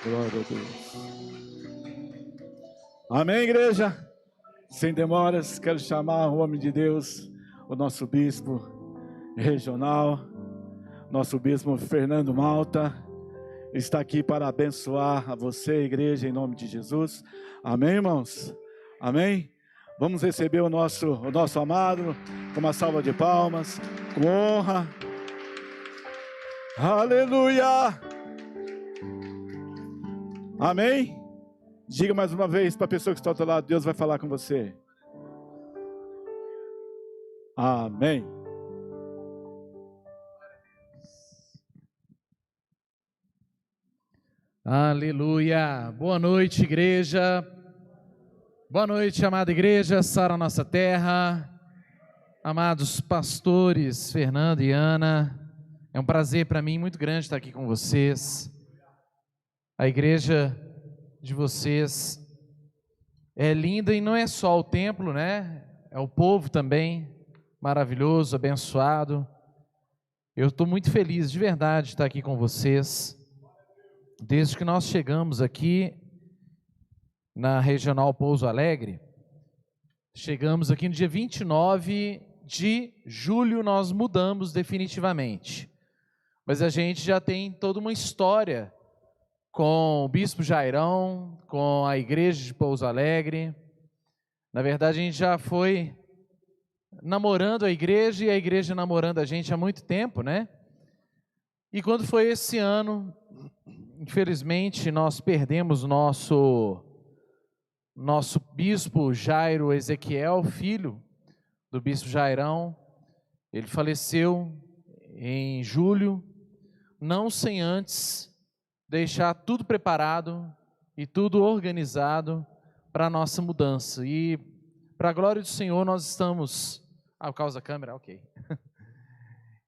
Glória a Deus. Amém, igreja? Sem demoras, quero chamar o homem de Deus, o nosso bispo regional, nosso bispo Fernando Malta, está aqui para abençoar a você, igreja, em nome de Jesus. Amém, irmãos? Amém? Vamos receber o nosso amado com uma salva de palmas, com honra. Aleluia! Amém? Diga mais uma vez para a pessoa que está ao teu lado, Deus vai falar com você. Amém. Aleluia. Boa noite, igreja. Boa noite, amada igreja, Sara Nossa Terra. Amados pastores, Fernando e Ana. É um prazer para mim muito grande estar aqui com vocês. A igreja de vocês é linda e não é só o templo, né? É o povo também, maravilhoso, abençoado. Eu estou muito feliz de verdade de estar aqui com vocês. Desde que nós chegamos aqui na Regional Pouso Alegre, chegamos aqui no dia 29 de julho, nós mudamos definitivamente. Mas a gente já tem toda uma história com o Bispo Jairão, com a Igreja de Pouso Alegre. Na verdade, a gente já foi namorando a igreja namorando a gente há muito tempo, né? E quando foi esse ano, infelizmente, nós perdemos nosso bispo Jairo Ezequiel, filho do bispo Jairão. Ele faleceu em julho, não sem antes deixar tudo preparado e tudo organizado para a nossa mudança. E, para a glória do Senhor, nós estamos... por causa da câmera, ok.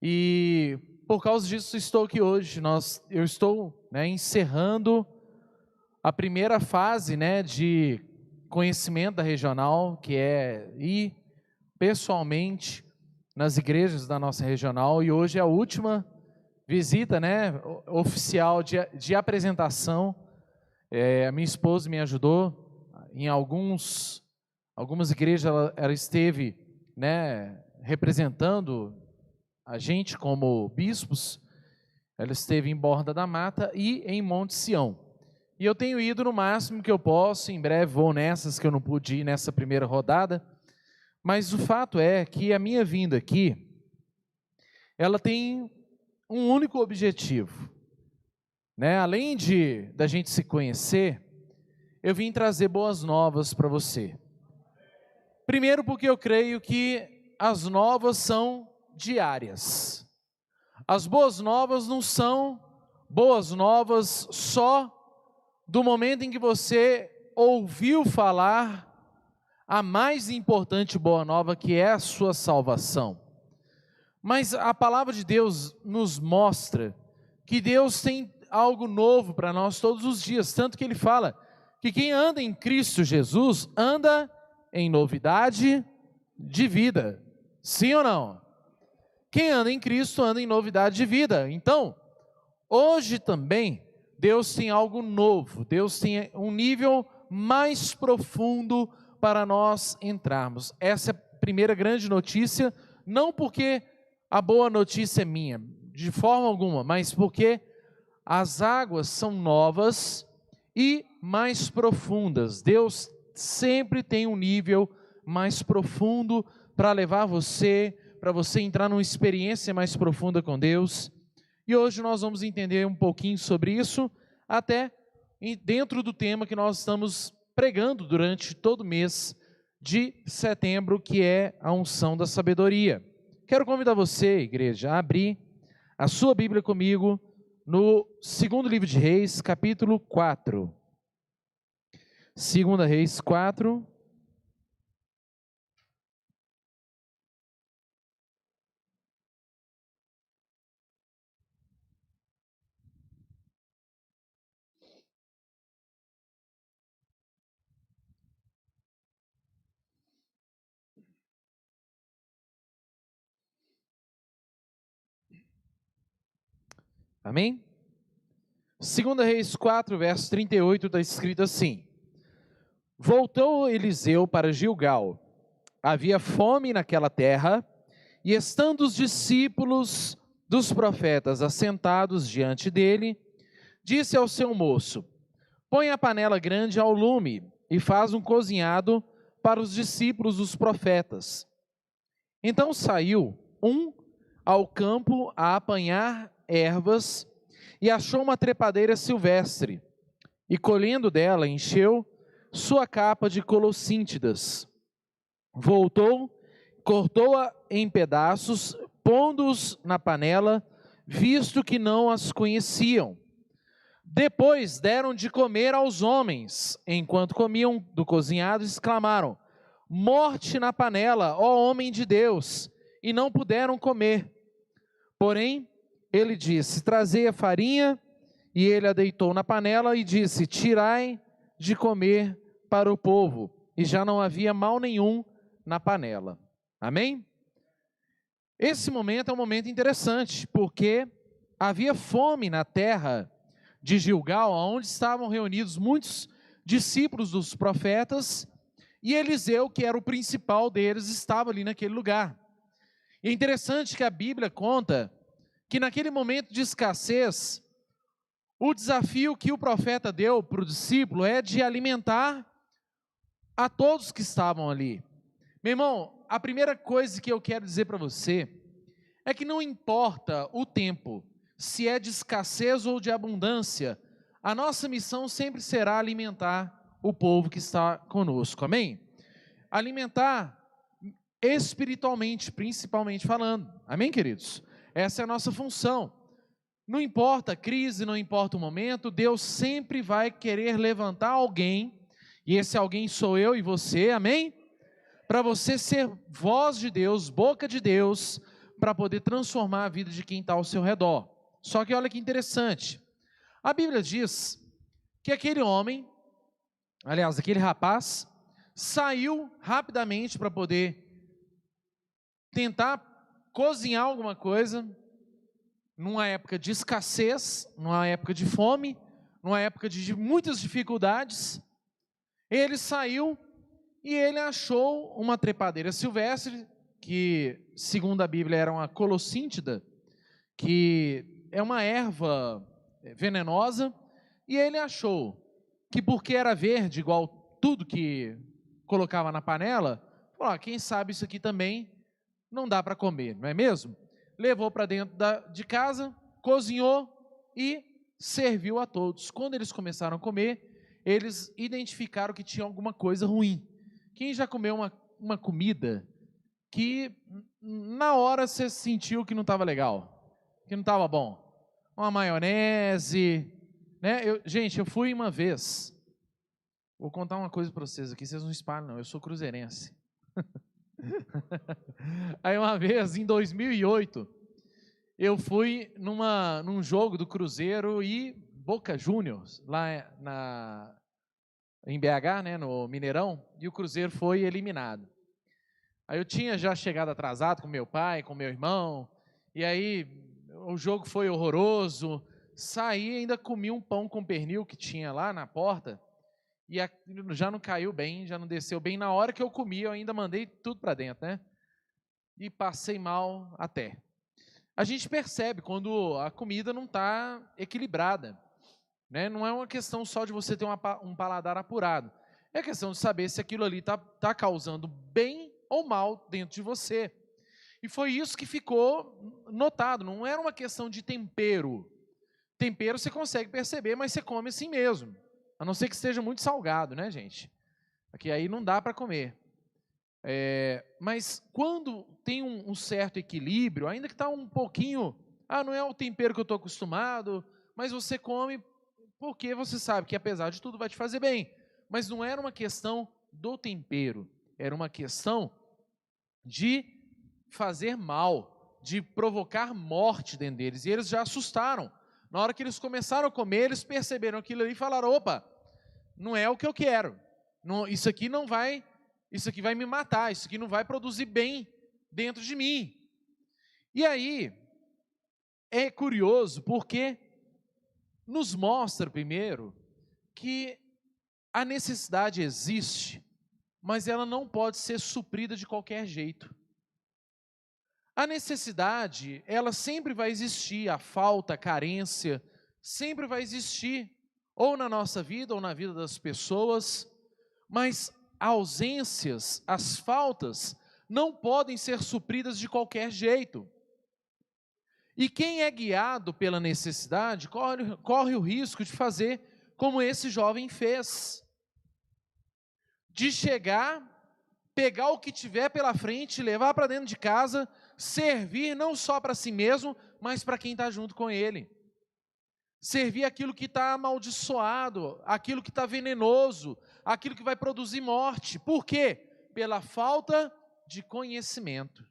E por causa disso estou aqui hoje. Eu estou encerrando a primeira fase de conhecimento da regional, que é ir pessoalmente nas igrejas da nossa regional, e hoje é a última visita oficial de apresentação. A minha esposa me ajudou em algumas igrejas, ela esteve representando a gente como bispos. Ela esteve em Borda da Mata e em Monte Sião. E eu tenho ido no máximo que eu posso, em breve vou nessas que eu não pude ir nessa primeira rodada, mas o fato é que a minha vinda aqui, ela tem um único objetivo, além da gente se conhecer, eu vim trazer boas novas para você. Primeiro porque eu creio que as novas são diárias. As boas novas não são boas novas só do momento em que você ouviu falar a mais importante boa nova, que é a sua salvação. Mas a palavra de Deus nos mostra que Deus tem algo novo para nós todos os dias, tanto que Ele fala que quem anda em Cristo Jesus anda em novidade de vida. Sim ou não? Quem anda em Cristo anda em novidade de vida. Então, hoje também, Deus tem algo novo, Deus tem um nível mais profundo para nós entrarmos. Essa é a primeira grande notícia, não porque a boa notícia é minha, de forma alguma, mas porque as águas são novas e mais profundas. Deus sempre tem um nível mais profundo para levar para você entrar numa experiência mais profunda com Deus. E hoje nós vamos entender um pouquinho sobre isso, até dentro do tema que nós estamos pregando durante todo o mês de setembro, que é a unção da sabedoria. Quero convidar você, igreja, a abrir a sua Bíblia comigo no segundo livro de Reis, capítulo 4. Segunda Reis 4. Amém? 2 Reis 4, verso 38, está escrito assim: Voltou Eliseu para Gilgal. Havia fome naquela terra, e estando os discípulos dos profetas assentados diante dele, disse ao seu moço: Põe a panela grande ao lume, e faz um cozinhado para os discípulos dos profetas. Então saiu um ao campo a apanhar ervas, e achou uma trepadeira silvestre, e colhendo dela, encheu sua capa de colossíntidas. Voltou, cortou-a em pedaços, pondo-os na panela, visto que não as conheciam. Depois deram de comer aos homens. Enquanto comiam do cozinhado, exclamaram: Morte na panela, ó homem de Deus! E não puderam comer. Porém, ele disse: Trazei a farinha, e ele a deitou na panela e disse: Tirai de comer para o povo. E já não havia mal nenhum na panela. Amém? Esse momento é um momento interessante, porque havia fome na terra de Gilgal, onde estavam reunidos muitos discípulos dos profetas, e Eliseu, que era o principal deles, estava ali naquele lugar. E é interessante que a Bíblia conta que naquele momento de escassez, o desafio que o profeta deu para o discípulo é de alimentar a todos que estavam ali. Meu irmão, a primeira coisa que eu quero dizer para você é que não importa o tempo, se é de escassez ou de abundância, a nossa missão sempre será alimentar o povo que está conosco, amém? Alimentar espiritualmente, principalmente falando, amém, queridos? Essa é a nossa função. Não importa a crise, não importa o momento, Deus sempre vai querer levantar alguém, e esse alguém sou eu e você, amém? Para você ser voz de Deus, boca de Deus, para poder transformar a vida de quem está ao seu redor. Só que olha que interessante, a Bíblia diz que aquele homem, aliás, aquele rapaz, saiu rapidamente para poder tentar cozinhar alguma coisa, numa época de escassez, numa época de fome, numa época de muitas dificuldades. Ele saiu e ele achou uma trepadeira silvestre, que segundo a Bíblia era uma colossíntida, que é uma erva venenosa, e ele achou que porque era verde, igual tudo que colocava na panela, falou: quem sabe isso aqui também não dá para comer, não é mesmo? Levou para dentro de casa, cozinhou e serviu a todos. Quando eles começaram a comer, eles identificaram que tinha alguma coisa ruim. Quem já comeu uma comida que na hora você sentiu que não estava legal, que não estava bom? Uma maionese, né? Gente, eu fui uma vez, vou contar uma coisa para vocês aqui, vocês não espalham não, eu sou cruzeirense. Aí uma vez, em 2008, eu fui num jogo do Cruzeiro e Boca Juniors, lá em BH, né, no Mineirão, e o Cruzeiro foi eliminado. Aí eu tinha já chegado atrasado com meu pai, com meu irmão, e aí o jogo foi horroroso, saí e ainda comi um pão com pernil que tinha lá na porta, e já não caiu bem, já não desceu bem. Na hora que eu comi, eu ainda mandei tudo para dentro, né? E passei mal até. A gente percebe quando a comida não está equilibrada, né? Não é uma questão só de você ter um paladar apurado, é questão de saber se aquilo ali está causando bem ou mal dentro de você. E foi isso que ficou notado, não era uma questão de tempero. Tempero você consegue perceber, mas você come assim mesmo. A não ser que esteja muito salgado, né, gente? Aqui aí não dá para comer. Mas quando tem um certo equilíbrio, ainda que está um pouquinho, não é o tempero que eu estou acostumado, mas você come porque você sabe que apesar de tudo vai te fazer bem. Mas não era uma questão do tempero, era uma questão de fazer mal, de provocar morte dentro deles. E eles já assustaram. Na hora que eles começaram a comer, eles perceberam aquilo ali e falaram: opa, não é o que eu quero. Isso aqui vai me matar, isso aqui não vai produzir bem dentro de mim. E aí, é curioso porque nos mostra, primeiro, que a necessidade existe, mas ela não pode ser suprida de qualquer jeito. A necessidade, ela sempre vai existir, a falta, a carência, sempre vai existir, ou na nossa vida, ou na vida das pessoas, mas ausências, as faltas, não podem ser supridas de qualquer jeito. E quem é guiado pela necessidade, corre o risco de fazer como esse jovem fez. De chegar, pegar o que tiver pela frente, levar para dentro de casa, servir não só para si mesmo, mas para quem está junto com ele. Servir aquilo que está amaldiçoado, aquilo que está venenoso, aquilo que vai produzir morte. Por quê? Pela falta de conhecimento.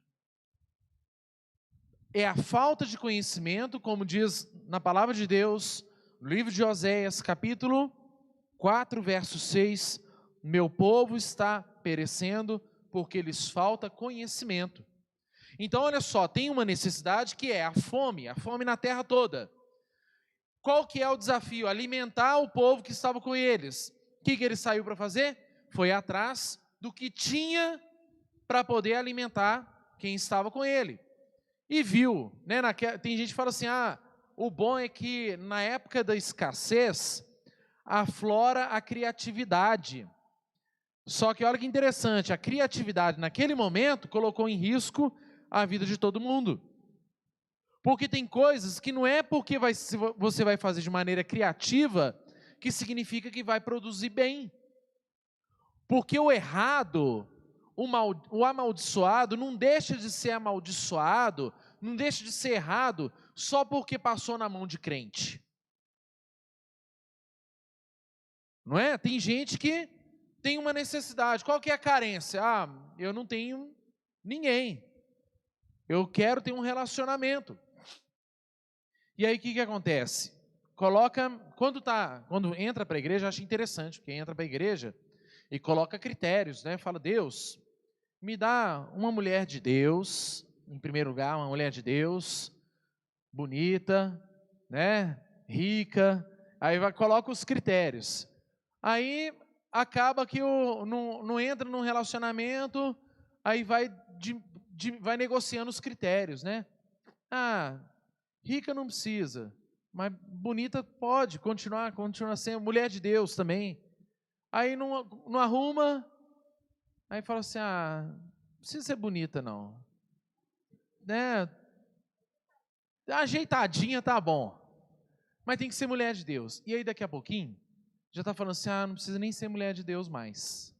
É a falta de conhecimento, como diz na palavra de Deus, no livro de Oséias, capítulo 4, verso 6, meu povo está perecendo porque lhes falta conhecimento. Então, olha só, tem uma necessidade que é a fome na terra toda. Qual que é o desafio? Alimentar o povo que estava com eles. O que ele saiu para fazer? Foi atrás do que tinha para poder alimentar quem estava com ele. E viu, né, tem gente que fala assim, o bom é que na época da escassez, aflora a criatividade. Só que olha que interessante, a criatividade naquele momento colocou em risco a vida de todo mundo. Porque tem coisas que não é porque você vai fazer de maneira criativa, que significa que vai produzir bem. Porque o errado, o amaldiçoado não deixa de ser amaldiçoado, não deixa de ser errado só porque passou na mão de crente. Não é? Tem gente que tem uma necessidade. Qual que é a carência? Eu não tenho ninguém. Eu quero ter um relacionamento. E aí o que acontece? Quando entra para a igreja, eu acho interessante, porque entra para a igreja e coloca critérios, né? Fala, Deus, me dá uma mulher de Deus, em primeiro lugar, uma mulher de Deus, bonita, né? Rica, aí coloca os critérios. Aí acaba que não entra num relacionamento, aí vai negociando os critérios, né? Rica não precisa, mas bonita pode, continua sendo mulher de Deus também. Aí não arruma, aí fala assim, não precisa ser bonita não, né? Ajeitadinha tá bom, mas tem que ser mulher de Deus. E aí daqui a pouquinho, já está falando assim, não precisa nem ser mulher de Deus mais.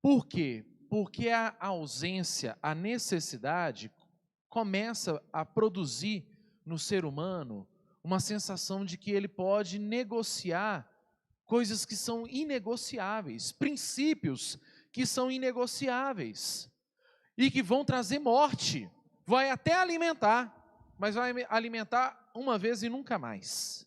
Por quê? Porque a ausência, a necessidade, começa a produzir no ser humano uma sensação de que ele pode negociar coisas que são inegociáveis, princípios que são inegociáveis e que vão trazer morte. Vai até alimentar, mas vai alimentar uma vez e nunca mais.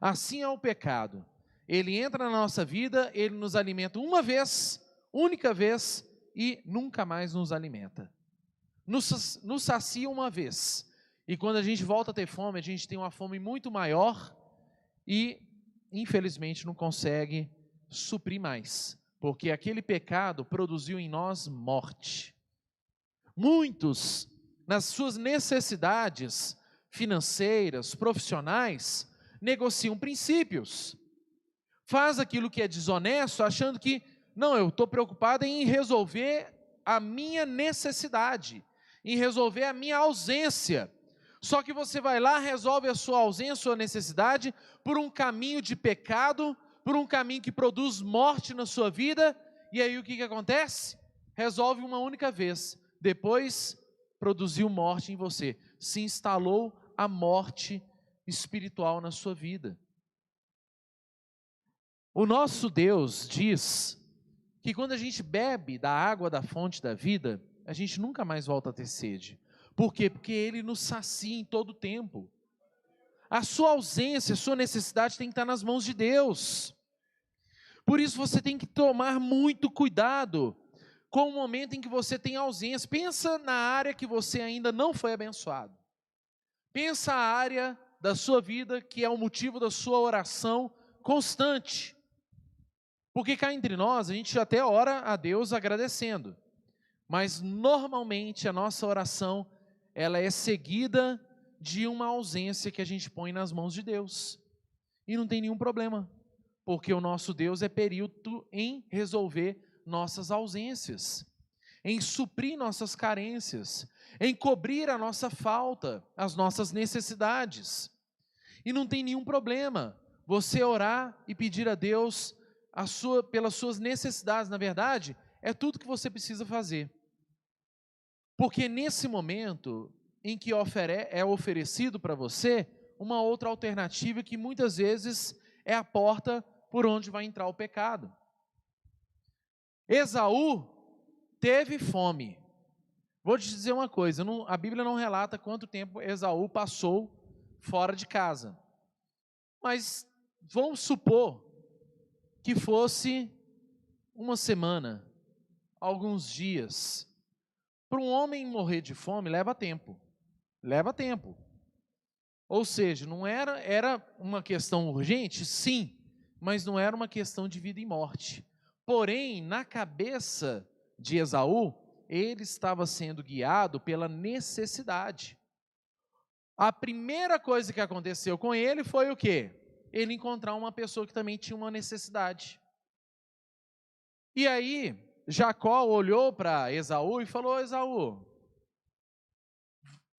Assim é o pecado. Ele entra na nossa vida, ele nos alimenta uma vez, única vez, e nunca mais nos alimenta. Nos sacia uma vez, e quando a gente volta a ter fome, a gente tem uma fome muito maior e, infelizmente, não consegue suprir mais, porque aquele pecado produziu em nós morte. Muitos, nas suas necessidades financeiras, profissionais, negociam princípios, faz aquilo que é desonesto, achando que, não, eu estou preocupado em resolver a minha necessidade, em resolver a minha ausência. Só que você vai lá, resolve a sua ausência, a sua necessidade, por um caminho de pecado, por um caminho que produz morte na sua vida, e aí o que acontece? Resolve uma única vez, depois produziu morte em você, se instalou a morte espiritual na sua vida. O nosso Deus diz que quando a gente bebe da água da fonte da vida, a gente nunca mais volta a ter sede. Por quê? Porque Ele nos sacia em todo o tempo. A sua ausência, a sua necessidade tem que estar nas mãos de Deus. Por isso você tem que tomar muito cuidado com o momento em que você tem ausência. Pensa na área que você ainda não foi abençoado. Pensa a área da sua vida, que é o motivo da sua oração constante. Porque cá entre nós, a gente até ora a Deus agradecendo, mas normalmente a nossa oração, ela é seguida de uma ausência que a gente põe nas mãos de Deus. E não tem nenhum problema, porque o nosso Deus é perito em resolver nossas ausências, em suprir nossas carências, em cobrir a nossa falta, as nossas necessidades. E não tem nenhum problema você orar e pedir a Deus pelas suas necessidades. Na verdade, é tudo que você precisa fazer. Porque nesse momento em que é oferecido para você uma outra alternativa que muitas vezes é a porta por onde vai entrar o pecado. Esaú teve fome. Vou te dizer uma coisa, a Bíblia não relata quanto tempo Esaú passou fora de casa. Mas vamos supor que fosse uma semana, alguns dias. Para um homem morrer de fome leva tempo. Leva tempo. Ou seja, não era uma questão urgente? Sim, mas não era uma questão de vida e morte. Porém, na cabeça de Esaú, ele estava sendo guiado pela necessidade. A primeira coisa que aconteceu com ele foi o quê? Ele encontrar uma pessoa que também tinha uma necessidade. E aí, Jacó olhou para Esaú e falou: Esaú,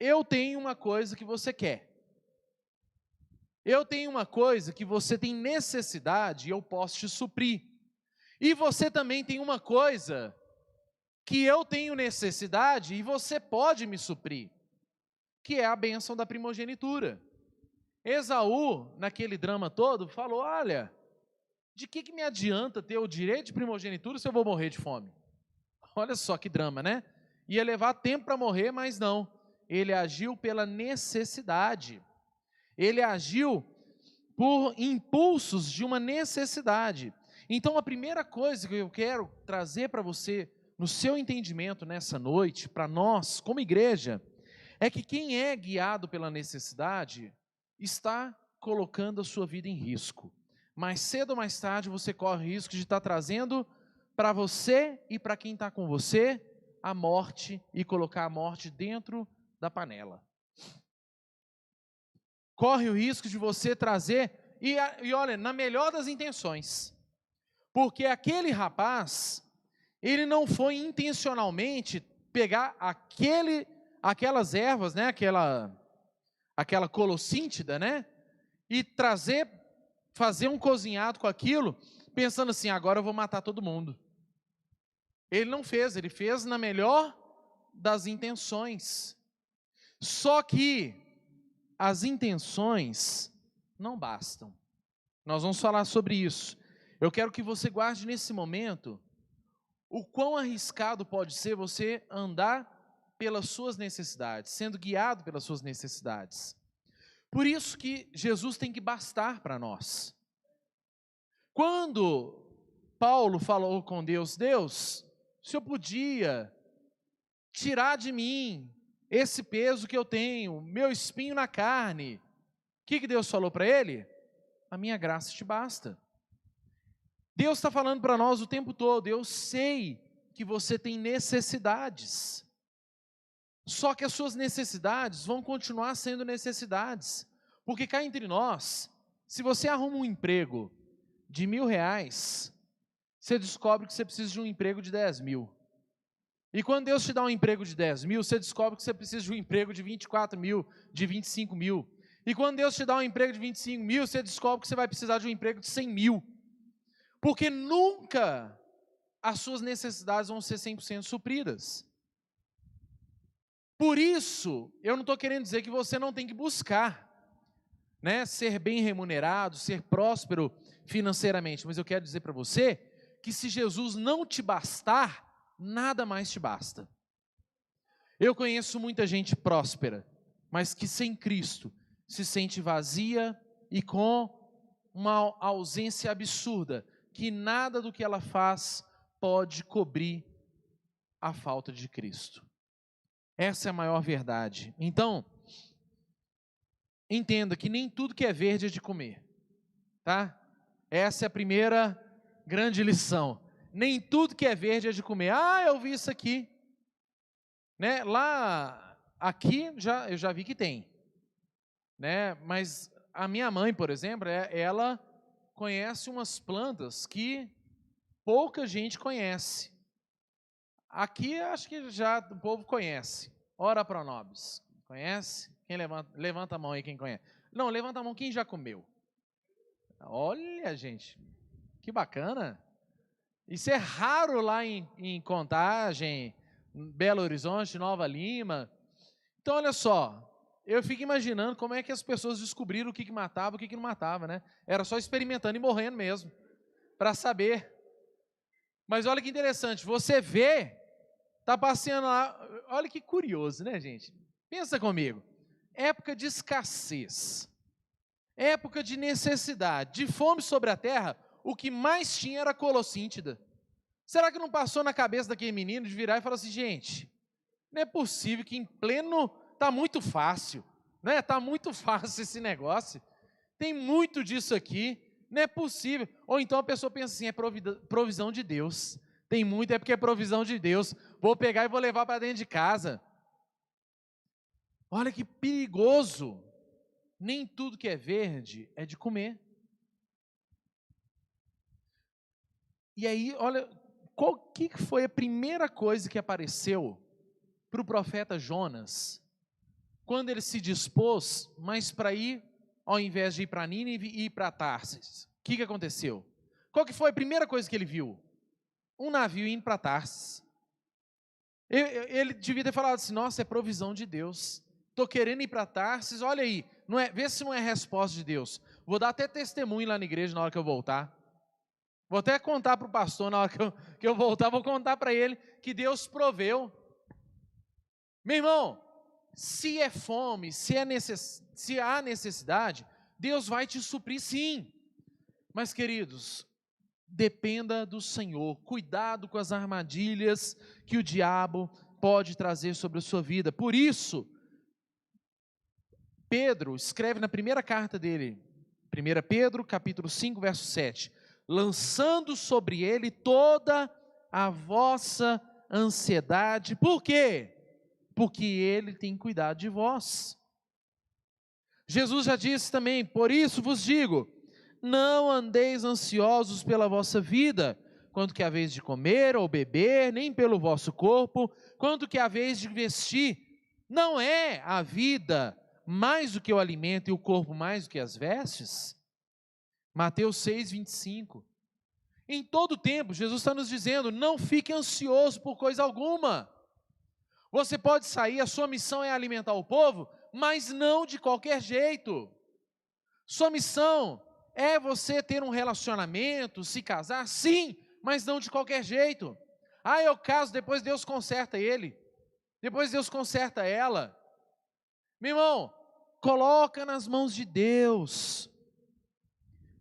eu tenho uma coisa que você quer. Eu tenho uma coisa que você tem necessidade e eu posso te suprir. E você também tem uma coisa que eu tenho necessidade e você pode me suprir, que é a bênção da primogenitura. Esaú, naquele drama todo, falou: olha, de que me adianta ter o direito de primogenitura se eu vou morrer de fome? Olha só que drama, né? Ia levar tempo para morrer, mas não. Ele agiu pela necessidade. Ele agiu por impulsos de uma necessidade. Então, a primeira coisa que eu quero trazer para você, no seu entendimento nessa noite, para nós, como igreja, é que quem é guiado pela necessidade está colocando a sua vida em risco. Mais cedo ou mais tarde você corre o risco de estar trazendo para você e para quem está com você a morte e colocar a morte dentro da panela. Corre o risco de você trazer, e olha, na melhor das intenções, porque aquele rapaz, ele não foi intencionalmente pegar aquelas ervas, né, aquela colossíntida, né, e fazer um cozinhado com aquilo, pensando assim: agora eu vou matar todo mundo. Ele não fez, ele fez na melhor das intenções. Só que as intenções não bastam. Nós vamos falar sobre isso. Eu quero que você guarde nesse momento o quão arriscado pode ser você andar pelas suas necessidades, sendo guiado pelas suas necessidades. Por isso que Jesus tem que bastar para nós. Quando Paulo falou com Deus: Deus, o Senhor podia tirar de mim esse peso que eu tenho, meu espinho na carne. O que Deus falou para ele? A minha graça te basta. Deus está falando para nós o tempo todo: eu sei que você tem necessidades, só que as suas necessidades vão continuar sendo necessidades, porque cá entre nós, se você arruma um emprego de R$1.000, você descobre que você precisa de um emprego de 10.000. E quando Deus te dá um emprego de 10.000, você descobre que você precisa de um emprego de 24.000, de 25.000. E quando Deus te dá um emprego de 25.000, você descobre que você vai precisar de um emprego de 100.000. Porque nunca as suas necessidades vão ser 100% supridas. Por isso, eu não estou querendo dizer que você não tem que buscar, né, ser bem remunerado, ser próspero financeiramente. Mas eu quero dizer para você que se Jesus não te bastar, nada mais te basta. Eu conheço muita gente próspera, mas que sem Cristo se sente vazia e com uma ausência absurda, que nada do que ela faz pode cobrir a falta de Cristo. Essa é a maior verdade. Então, entenda que nem tudo que é verde é de comer, tá? Essa é a primeira grande lição. Nem tudo que é verde é de comer. Ah, eu vi isso aqui, né? Aqui eu já vi que tem, né? Mas a minha mãe, por exemplo, ela conhece umas plantas que pouca gente conhece. Aqui acho que já o povo conhece. Ora pro nobis. Conhece? Quem levanta a mão aí quem conhece. Não, levanta a mão quem já comeu. Olha, gente, que bacana. Isso é raro lá em Contagem, Belo Horizonte, Nova Lima. Então, olha só, eu fico imaginando como é que as pessoas descobriram o que matava e o que não matava, né? Era só experimentando e morrendo mesmo, para saber. Mas olha que interessante, você vê, tá passeando lá, olha que curioso, né, gente? Pensa comigo, época de escassez, época de necessidade, de fome sobre a terra, o que mais tinha era colossíntida. Será que não passou na cabeça daquele menino de virar e falar assim, gente, não é possível que em pleno, tá muito fácil, né? Tá muito fácil esse negócio, tem muito disso aqui, não é possível. Ou então a pessoa pensa assim, é provisão de Deus, tem muito, é porque é provisão de Deus, vou pegar e vou levar para dentro de casa. Olha que perigoso, nem tudo que é verde é de comer. E aí, olha, qual que foi a primeira coisa que apareceu para o profeta Jonas, quando ele se dispôs, mas para ir, ao invés de ir para Nínive, ir para Tarsis? O que aconteceu? Qual que foi a primeira coisa que ele viu? Um navio indo para Tarsis. Ele devia ter falado assim, nossa, é provisão de Deus. Estou querendo ir para Tarsis, olha aí, não é, vê se não é resposta de Deus. Vou dar até testemunho lá na igreja na hora que eu voltar. Vou até contar para o pastor na hora que eu voltar, vou contar para ele que Deus proveu. Meu irmão, se é fome, se há necessidade, Deus vai te suprir sim. Mas queridos, dependa do Senhor, cuidado com as armadilhas que o diabo pode trazer sobre a sua vida. Por isso, Pedro escreve na primeira carta dele, 1 Pedro capítulo 5, verso 7, lançando sobre ele toda a vossa ansiedade. Por quê? Porque ele tem cuidado de vós. Jesus já disse também, por isso vos digo, não andeis ansiosos pela vossa vida, quanto que haveis de comer ou beber, nem pelo vosso corpo, quanto que haveis de vestir. Não é a vida mais do que o alimento e o corpo mais do que as vestes? Mateus 6, 25. Em todo tempo, Jesus está nos dizendo, não fique ansioso por coisa alguma. Você pode sair, a sua missão é alimentar o povo, mas não de qualquer jeito. Sua missão é você ter um relacionamento, se casar, sim, mas não de qualquer jeito. Ah, eu caso, depois Deus conserta ele, depois Deus conserta ela. Meu irmão, coloca nas mãos de Deus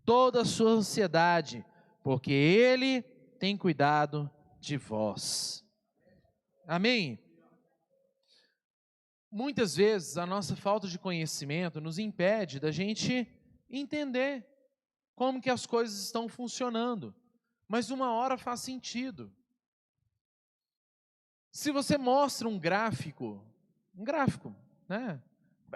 toda a sua ansiedade, porque Ele tem cuidado de vós. Amém? Muitas vezes a nossa falta de conhecimento nos impede da gente entender como que as coisas estão funcionando, mas uma hora faz sentido. Se você mostra um gráfico, né?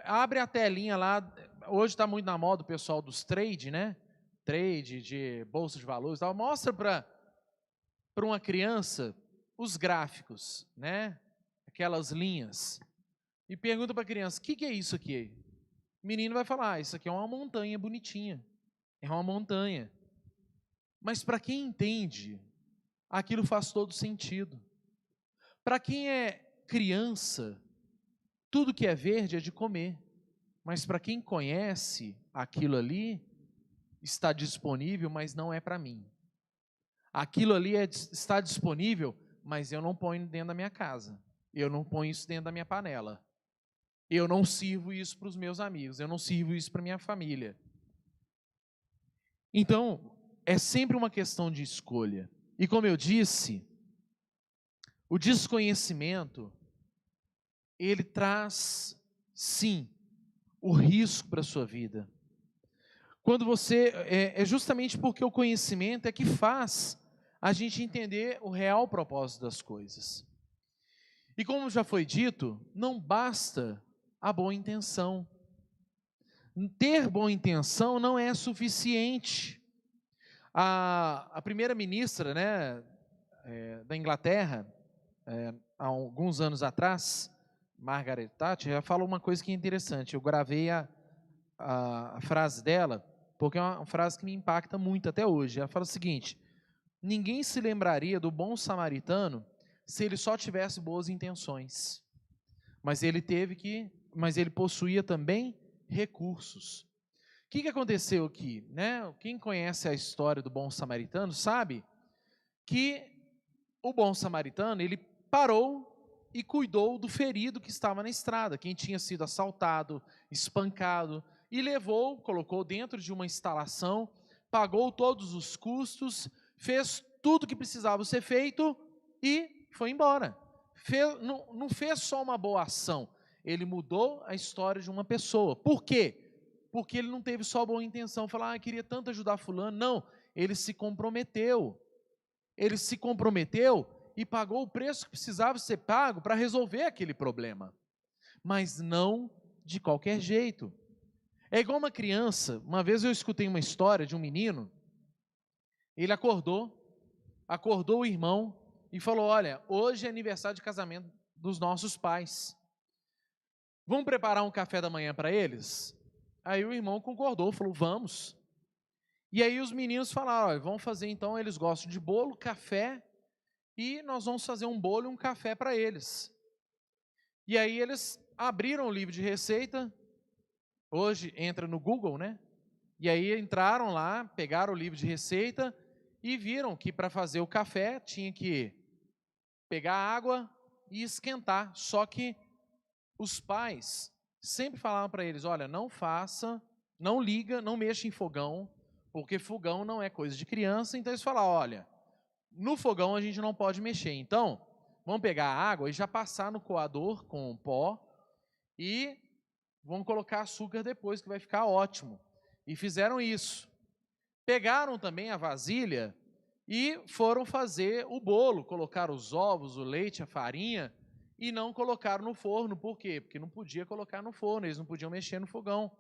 Abre a telinha lá, hoje está muito na moda o pessoal dos trade, né? Trade de bolsa de valores, tal. Mostra para uma criança os gráficos, né? Aquelas linhas. E pergunta para a criança, o que é isso aqui? O menino vai falar, isso aqui é uma montanha bonitinha. É uma montanha. Mas para quem entende, aquilo faz todo sentido. Para quem é criança, tudo que é verde é de comer. Mas para quem conhece, aquilo ali está disponível, mas não é para mim. Aquilo ali está disponível, mas eu não ponho dentro da minha casa. Eu não ponho isso dentro da minha panela. Eu não sirvo isso para os meus amigos, eu não sirvo isso para a minha família. Então, é sempre uma questão de escolha. E como eu disse, o desconhecimento, ele traz, sim, o risco para a sua vida. Quando você, é justamente porque o conhecimento é que faz a gente entender o real propósito das coisas. E como já foi dito, não basta a boa intenção. Ter boa intenção não é suficiente. A primeira-ministra, né, da Inglaterra, há alguns anos atrás, Margaret Thatcher, já falou uma coisa que é interessante. Eu gravei a frase dela, porque é uma frase que me impacta muito até hoje. Ela fala o seguinte: ninguém se lembraria do bom samaritano se ele só tivesse boas intenções, mas ele possuía também recursos. O que aconteceu aqui, né? Quem conhece a história do bom samaritano sabe que o bom samaritano, ele parou e cuidou do ferido que estava na estrada, quem tinha sido assaltado, espancado, e levou, colocou dentro de uma instalação, pagou todos os custos, fez tudo que precisava ser feito e foi embora. Não fez só uma boa ação, ele mudou a história de uma pessoa. Por quê? Porque ele não teve só boa intenção, falar, queria tanto ajudar fulano. Não, ele se comprometeu. Ele se comprometeu e pagou o preço que precisava ser pago para resolver aquele problema. Mas não de qualquer jeito. É igual uma criança. Uma vez eu escutei uma história de um menino. Ele acordou o irmão e falou: olha, hoje é aniversário de casamento dos nossos pais. Vamos preparar um café da manhã para eles? Aí o irmão concordou, falou: vamos. E aí os meninos falaram: olha, vamos fazer então, eles gostam de bolo, café, e nós vamos fazer um bolo e um café para eles. E aí eles abriram o livro de receita, hoje entra no Google, né? E aí entraram lá, pegaram o livro de receita e viram que para fazer o café tinha que pegar água e esquentar. Só que os pais sempre falavam para eles: olha, não faça, não liga, não mexa em fogão, porque fogão não é coisa de criança. Então eles falaram: olha, no fogão a gente não pode mexer, então vamos pegar a água e já passar no coador com pó e vamos colocar açúcar depois, que vai ficar ótimo. E fizeram isso. Pegaram também a vasilha e foram fazer o bolo, colocaram os ovos, o leite, a farinha, e não colocaram no forno. Por quê? Porque não podia colocar no forno, eles não podiam mexer no fogão.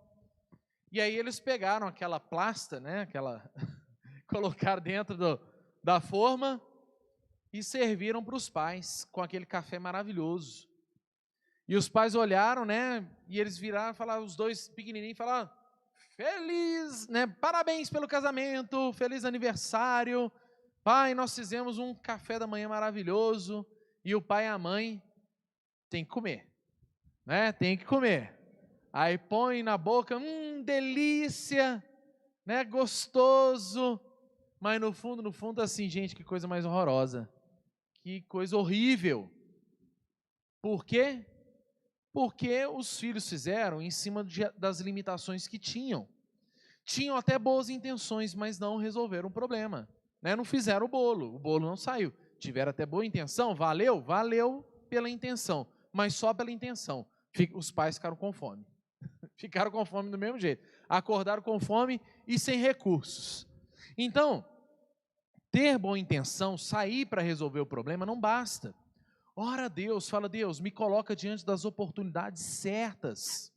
E aí eles pegaram aquela plasta, né, colocaram dentro da forma e serviram para os pais com aquele café maravilhoso. E os pais olharam, né, e eles viraram e falaram, os dois pequenininhos falaram: feliz, né, parabéns pelo casamento, feliz aniversário, pai, nós fizemos um café da manhã maravilhoso. E o pai e a mãe tem que comer, né, tem que comer. Aí põe na boca, delícia, né, gostoso, mas no fundo assim, gente, que coisa mais horrorosa, que coisa horrível. Por quê? Porque os filhos fizeram em cima das limitações que tinham. Tinham até boas intenções, mas não resolveram o problema, né? Não fizeram o bolo não saiu. Tiveram até boa intenção, valeu pela intenção, mas só pela intenção. Os pais ficaram com fome. Ficaram com fome do mesmo jeito. Acordaram com fome e sem recursos. Então, ter boa intenção, sair para resolver o problema não basta. Ora a Deus, fala: Deus, me coloca diante das oportunidades certas.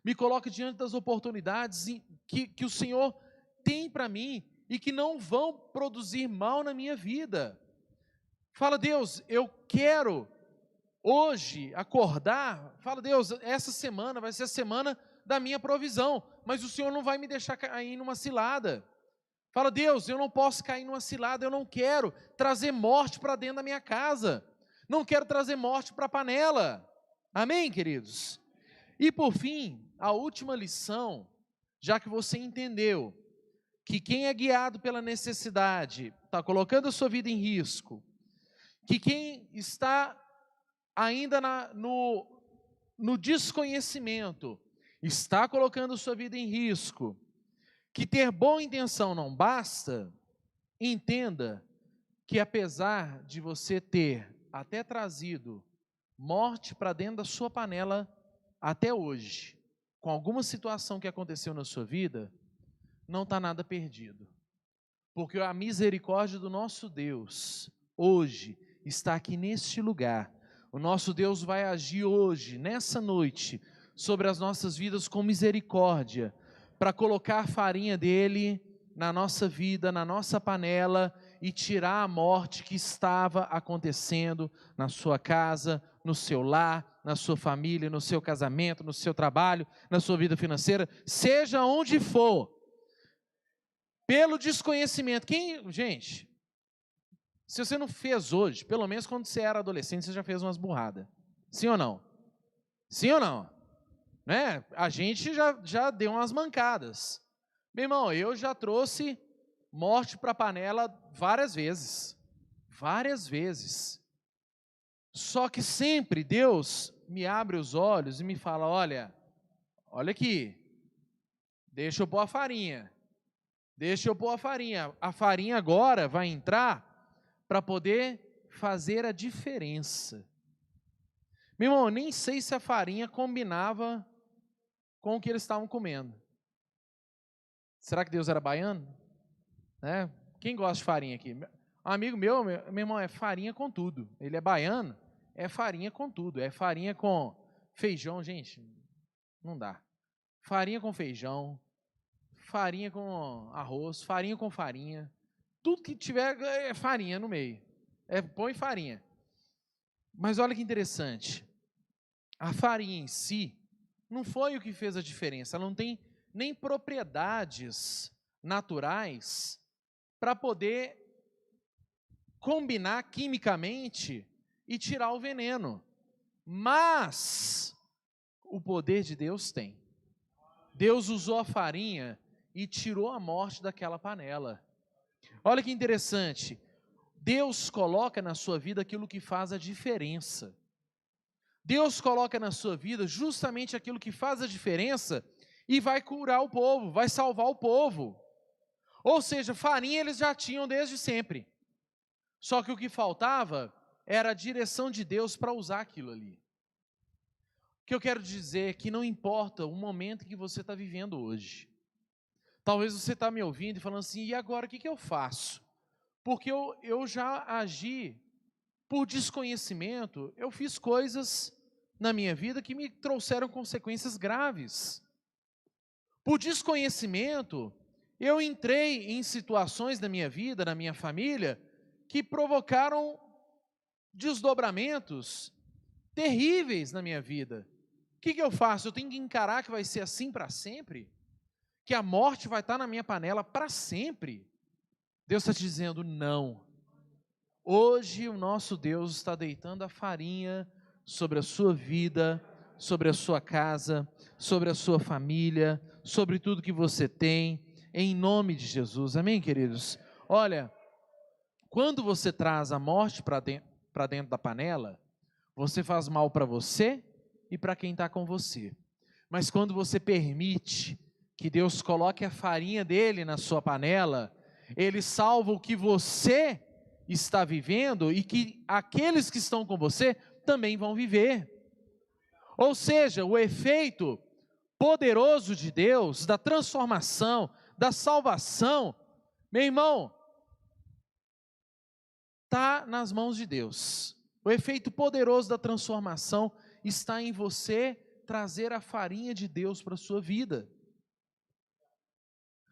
Me coloca diante das oportunidades que o Senhor tem para mim e que não vão produzir mal na minha vida. Fala: Deus, eu quero hoje acordar. Fala: Deus, essa semana vai ser a semana da minha provisão, mas o Senhor não vai me deixar cair numa cilada. Fala: Deus, eu não posso cair numa cilada, eu não quero trazer morte para dentro da minha casa. Não quero trazer morte para a panela. Amém, queridos? E por fim, a última lição, já que você entendeu que quem é guiado pela necessidade está colocando a sua vida em risco, que quem está ainda no desconhecimento está colocando a sua vida em risco, que ter boa intenção não basta, entenda que apesar de você ter até trazido morte para dentro da sua panela até hoje, com alguma situação que aconteceu na sua vida, não está nada perdido. Porque a misericórdia do nosso Deus, hoje, está aqui neste lugar. O nosso Deus vai agir hoje, nessa noite, sobre as nossas vidas com misericórdia, para colocar a farinha dele na nossa vida, na nossa panela, e tirar a morte que estava acontecendo na sua casa, no seu lar, na sua família, no seu casamento, no seu trabalho, na sua vida financeira, seja onde for, pelo desconhecimento. Gente, se você não fez hoje, pelo menos quando você era adolescente, você já fez umas burradas. Sim ou não? Sim ou não? Né? A gente já deu umas mancadas. Meu irmão, eu já trouxe morte para a panela várias vezes. Várias vezes. Só que sempre Deus me abre os olhos e me fala, olha aqui, deixa eu pôr a farinha. Deixa eu pôr a farinha. A farinha agora vai entrar para poder fazer a diferença. Meu irmão, eu nem sei se a farinha combinava com o que eles estavam comendo. Será que Deus era baiano? Né? Quem gosta de farinha aqui? Um amigo meu irmão, é farinha com tudo. Ele é baiano, é farinha com tudo. É farinha com feijão, gente, não dá. Farinha com feijão, farinha com arroz, farinha com farinha. Tudo que tiver é farinha no meio. Põe farinha. Mas olha que interessante. A farinha em si não foi o que fez a diferença. Ela não tem nem propriedades naturais para poder combinar quimicamente e tirar o veneno. Mas o poder de Deus tem. Deus usou a farinha e tirou a morte daquela panela. Olha que interessante. Deus coloca na sua vida aquilo que faz a diferença. Deus coloca na sua vida justamente aquilo que faz a diferença e vai curar o povo, vai salvar o povo. Ou seja, farinha eles já tinham desde sempre. Só que o que faltava era a direção de Deus para usar aquilo ali. O que eu quero dizer é que não importa o momento que você está vivendo hoje. Talvez você está me ouvindo e falando assim, e agora o que eu faço? Porque eu já agi por desconhecimento, eu fiz coisas na minha vida que me trouxeram consequências graves. Por desconhecimento, eu entrei em situações da minha vida, na minha família, que provocaram desdobramentos terríveis na minha vida. O que eu faço? Eu tenho que encarar que vai ser assim para sempre? Que a morte vai estar na minha panela para sempre? Deus está te dizendo não. Hoje o nosso Deus está deitando a farinha sobre a sua vida, sobre a sua casa, sobre a sua família, sobre tudo que você tem, em nome de Jesus. Amém, queridos? Olha, quando você traz a morte para dentro da panela, você faz mal para você e para quem está com você. Mas quando você permite que Deus coloque a farinha dele na sua panela, ele salva o que você está vivendo e que aqueles que estão com você também vão viver. Ou seja, o efeito poderoso de Deus, da transformação, da salvação, meu irmão, está nas mãos de Deus. O efeito poderoso da transformação está em você trazer a farinha de Deus para a sua vida.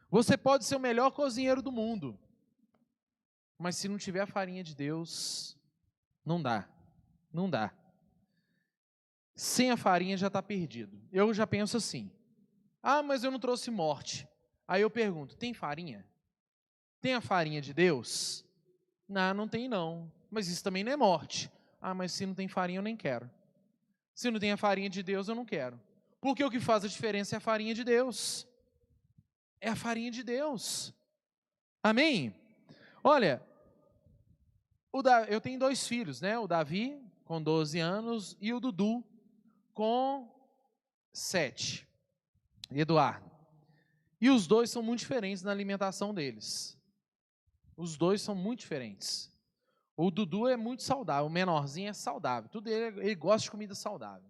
Você pode ser o melhor cozinheiro do mundo, mas se não tiver a farinha de Deus, não dá, não dá. Sem a farinha já está perdido. Eu já penso assim, mas eu não trouxe morte. Aí eu pergunto, tem farinha? Tem a farinha de Deus? Não tem não, mas isso também não é morte. Mas se não tem farinha eu nem quero. Se não tem a farinha de Deus eu não quero. Porque o que faz a diferença é a farinha de Deus. É a farinha de Deus. Amém? Olha, eu tenho 2 filhos, né? O Davi, com 12 anos, e o Dudu, com 7. Eduardo. E os dois são muito diferentes na alimentação deles. Os dois são muito diferentes. O Dudu é muito saudável, o menorzinho é saudável. Tudo ele gosta de comida saudável.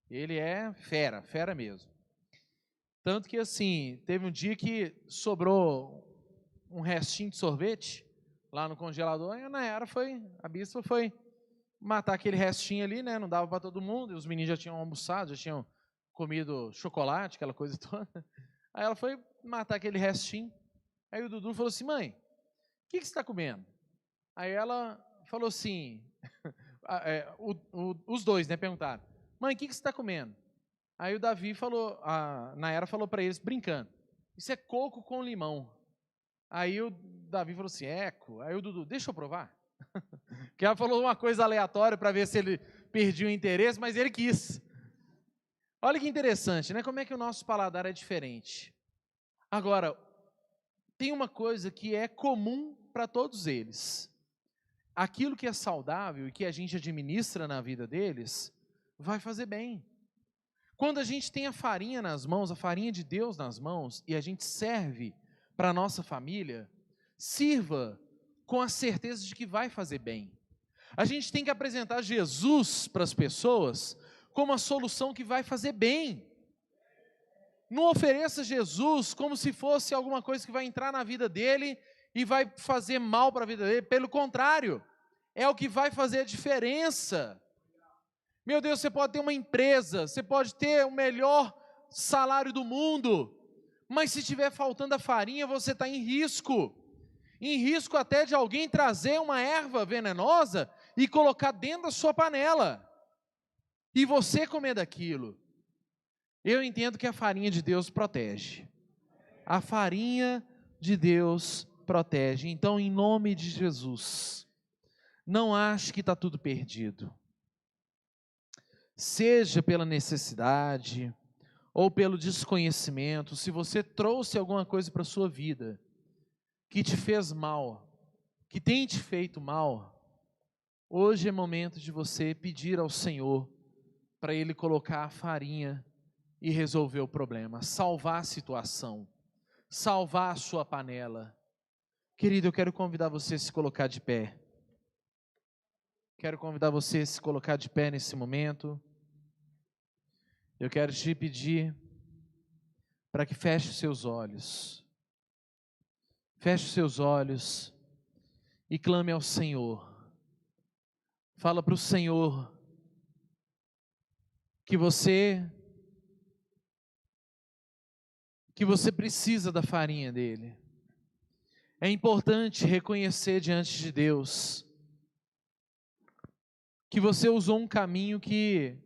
Ele é fera mesmo. Tanto que assim, teve um dia que sobrou um restinho de sorvete lá no congelador, e a bispa foi matar aquele restinho ali, né? Não dava para todo mundo, e os meninos já tinham almoçado, já tinham comido chocolate, aquela coisa toda. Aí ela foi matar aquele restinho. Aí o Dudu falou assim: mãe, o que você está comendo? Aí ela falou assim, os dois, né, perguntaram: mãe, o que você está comendo? Aí o Davi falou, a Nayara falou para eles, brincando: isso é coco com limão. Aí o Davi falou assim: eco. Aí o Dudu: deixa eu provar. Que ela falou uma coisa aleatória para ver se ele perdia o interesse, mas ele quis. Olha que interessante, né? Como é que o nosso paladar é diferente. Agora, tem uma coisa que é comum para todos eles. Aquilo que é saudável e que a gente administra na vida deles, vai fazer bem. Quando a gente tem a farinha nas mãos, a farinha de Deus nas mãos, e a gente serve para a nossa família, sirva com a certeza de que vai fazer bem. A gente tem que apresentar Jesus para as pessoas como a solução que vai fazer bem. Não ofereça Jesus como se fosse alguma coisa que vai entrar na vida dele e vai fazer mal para a vida dele. Pelo contrário, é o que vai fazer a diferença. Meu Deus, você pode ter uma empresa, você pode ter o melhor salário do mundo, mas se estiver faltando a farinha, você está em risco até de alguém trazer uma erva venenosa e colocar dentro da sua panela, e você comer daquilo. Eu entendo que a farinha de Deus protege, a farinha de Deus protege. Então, em nome de Jesus, não ache que está tudo perdido. Seja pela necessidade ou pelo desconhecimento, se você trouxe alguma coisa para a sua vida que te fez mal, que tem te feito mal, hoje é momento de você pedir ao Senhor para Ele colocar a farinha e resolver o problema, salvar a situação, salvar a sua panela. Querido, eu quero convidar você a se colocar de pé. Quero convidar você a se colocar de pé nesse momento. Eu quero te pedir para que feche os seus olhos. Feche os seus olhos e clame ao Senhor. Fala para o Senhor que você precisa da farinha dele. É importante reconhecer diante de Deus que você usou um caminho que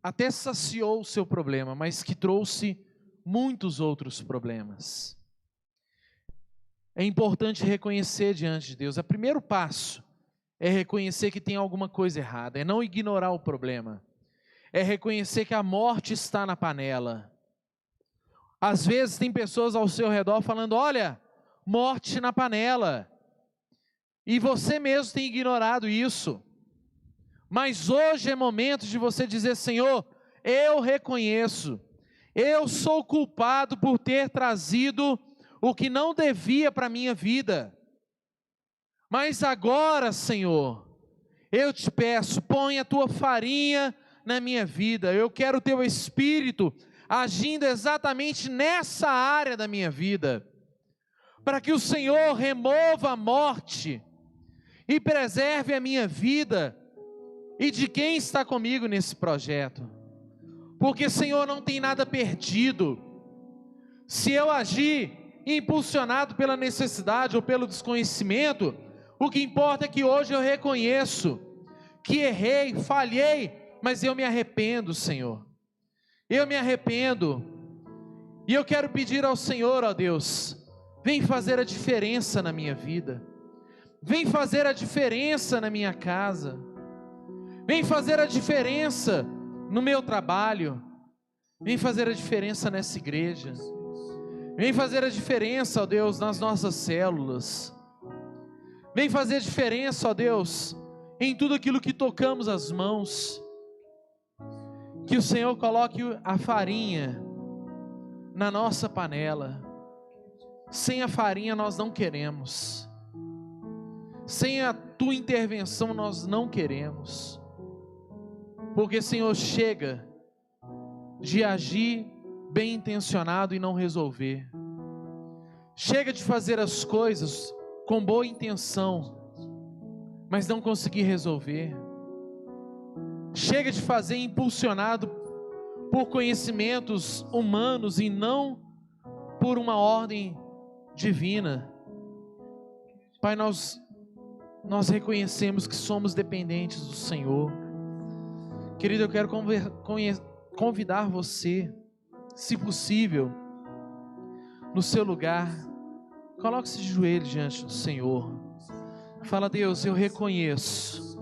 até saciou o seu problema, mas que trouxe muitos outros problemas. É importante reconhecer diante de Deus. O primeiro passo é reconhecer que tem alguma coisa errada, é não ignorar o problema, é reconhecer que a morte está na panela. Às vezes tem pessoas ao seu redor falando: olha, morte na panela, e você mesmo tem ignorado isso. Mas hoje é momento de você dizer: Senhor, eu reconheço, eu sou culpado por ter trazido o que não devia para a minha vida. Mas agora, Senhor, eu te peço, põe a tua farinha na minha vida. Eu quero o teu Espírito agindo exatamente nessa área da minha vida, para que o Senhor remova a morte e preserve a minha vida e de quem está comigo nesse projeto. Porque, Senhor, não tem nada perdido. Se eu agir impulsionado pela necessidade ou pelo desconhecimento, o que importa é que hoje eu reconheço que errei, falhei, mas eu me arrependo, Senhor. Eu me arrependo. E eu quero pedir ao Senhor, ó Deus, vem fazer a diferença na minha vida. Vem fazer a diferença na minha casa. Vem fazer a diferença no meu trabalho. Vem fazer a diferença nessa igreja. Vem fazer a diferença, ó Deus, nas nossas células. Vem fazer a diferença, ó Deus, em tudo aquilo que tocamos as mãos. Que o Senhor coloque a farinha na nossa panela. Sem a farinha nós não queremos. Sem a tua intervenção nós não queremos. Porque, Senhor, chega de agir bem intencionado e não resolver. Chega de fazer as coisas com boa intenção, mas não conseguir resolver. Chega de fazer impulsionado por conhecimentos humanos e não por uma ordem divina. Pai, nós reconhecemos que somos dependentes do Senhor. Querido, eu quero convidar você, se possível, no seu lugar, coloque-se de joelho diante do Senhor. Fala: Deus, eu reconheço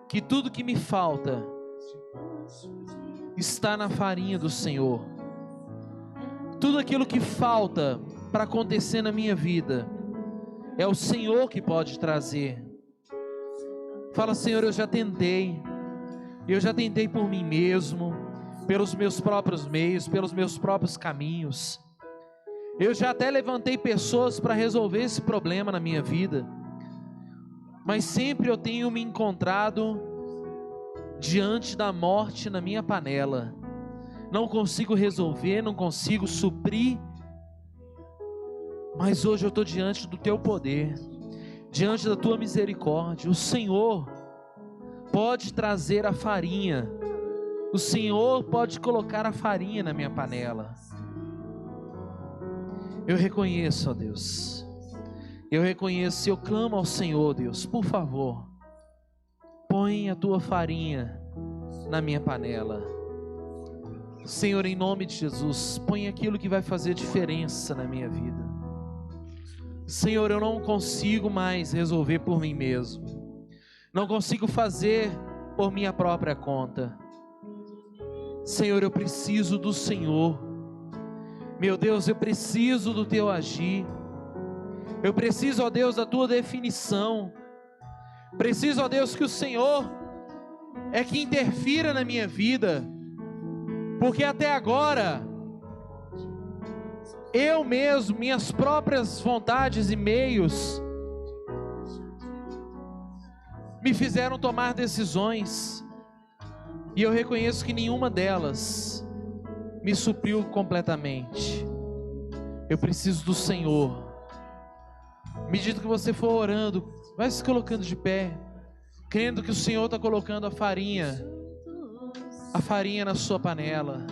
que tudo que me falta está na farinha do Senhor. Tudo aquilo que falta para acontecer na minha vida é o Senhor que pode trazer. Fala: Senhor, eu já tentei por mim mesmo, pelos meus próprios meios, pelos meus próprios caminhos. Eu já até levantei pessoas para resolver esse problema na minha vida, mas sempre eu tenho me encontrado diante da morte na minha panela. Não consigo resolver, não consigo suprir, mas hoje eu estou diante do teu poder, diante da tua misericórdia. O Senhor pode trazer a farinha, o Senhor pode colocar a farinha na minha panela. Eu reconheço, ó Deus, eu clamo ao Senhor, Deus, por favor, põe a tua farinha na minha panela. Senhor, em nome de Jesus, põe aquilo que vai fazer diferença na minha vida. Senhor, eu não consigo mais resolver por mim mesmo, não consigo fazer por minha própria conta. Senhor, eu preciso do Senhor. Meu Deus, eu preciso do teu agir. Eu preciso, ó Deus, da tua definição. Preciso, ó Deus, que o Senhor é que interfira na minha vida, porque até agora eu mesmo, minhas próprias vontades e meios me fizeram tomar decisões, e eu reconheço que nenhuma delas me supriu completamente. Eu preciso do Senhor. À medida que você for orando, vai se colocando de pé, crendo que o Senhor está colocando a farinha na sua panela.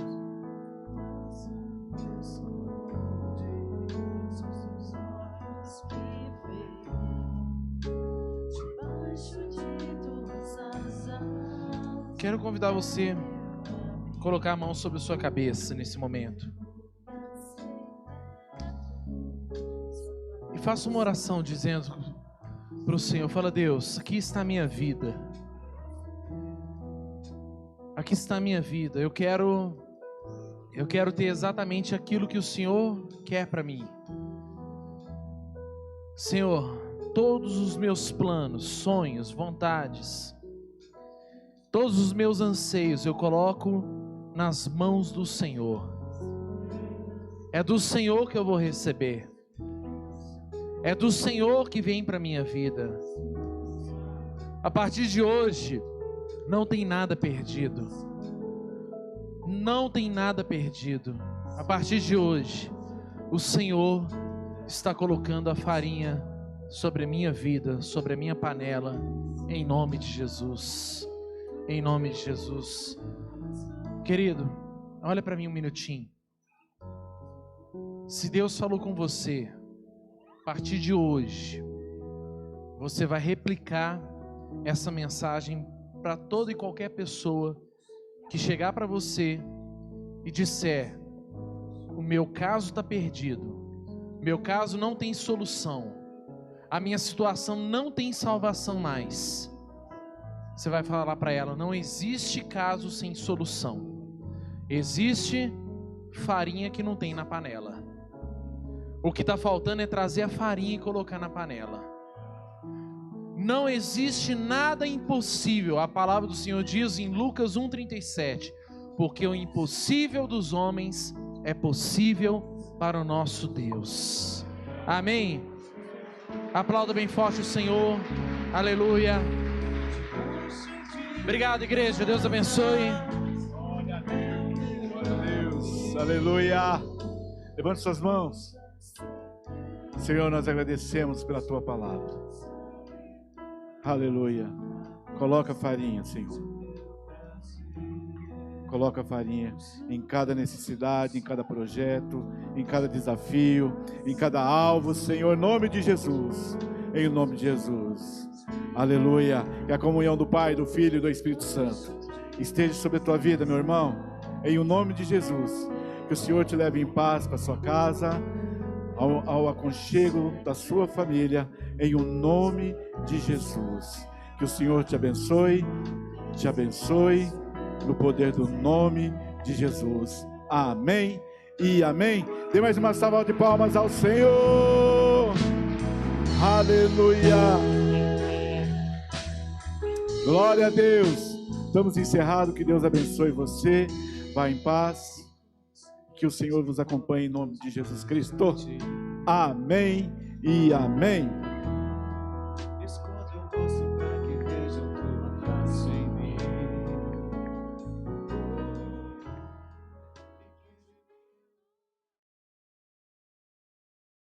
Quero convidar você a colocar a mão sobre a sua cabeça nesse momento. E faça uma oração dizendo para o Senhor: fala: Deus, aqui está a minha vida. Aqui está a minha vida. Eu quero ter exatamente aquilo que o Senhor quer para mim. Senhor, todos os meus planos, sonhos, vontades, todos os meus anseios eu coloco nas mãos do Senhor. É do Senhor que eu vou receber. É do Senhor que vem para a minha vida. A partir de hoje, não tem nada perdido. Não tem nada perdido. A partir de hoje, o Senhor está colocando a farinha sobre a minha vida, sobre a minha panela, em nome de Jesus. Em nome de Jesus. Querido, olha para mim um minutinho. Se Deus falou com você, a partir de hoje, você vai replicar essa mensagem para toda e qualquer pessoa que chegar para você e disser: o meu caso está perdido, meu caso não tem solução, a minha situação não tem salvação mais. Você vai falar para ela: não existe caso sem solução, existe farinha que não tem na panela. O que está faltando é trazer a farinha e colocar na panela. Não existe nada impossível. A palavra do Senhor diz em Lucas 1,37: porque o impossível dos homens é possível para o nosso Deus. Amém? Aplauda bem forte o Senhor. Aleluia. Obrigado, igreja. Deus abençoe. Glória a Deus. Aleluia. Levante suas mãos. Senhor, nós agradecemos pela tua palavra. Aleluia. Coloca farinha, Senhor. Coloca farinha em cada necessidade, em cada projeto, em cada desafio, em cada alvo, Senhor, em nome de Jesus. Em nome de Jesus. Aleluia. Que a comunhão do Pai, do Filho e do Espírito Santo esteja sobre a tua vida, meu irmão. Em o nome de Jesus. Que o Senhor te leve em paz para sua casa, ao aconchego da sua família, em o nome de Jesus. Que o Senhor te abençoe, no poder do nome de Jesus. Amém e amém. Dê mais uma salva de palmas ao Senhor. Aleluia. Glória a Deus. Estamos encerrados. Que Deus abençoe você. Vá em paz. Que o Senhor vos acompanhe em nome de Jesus Cristo. Amém e amém.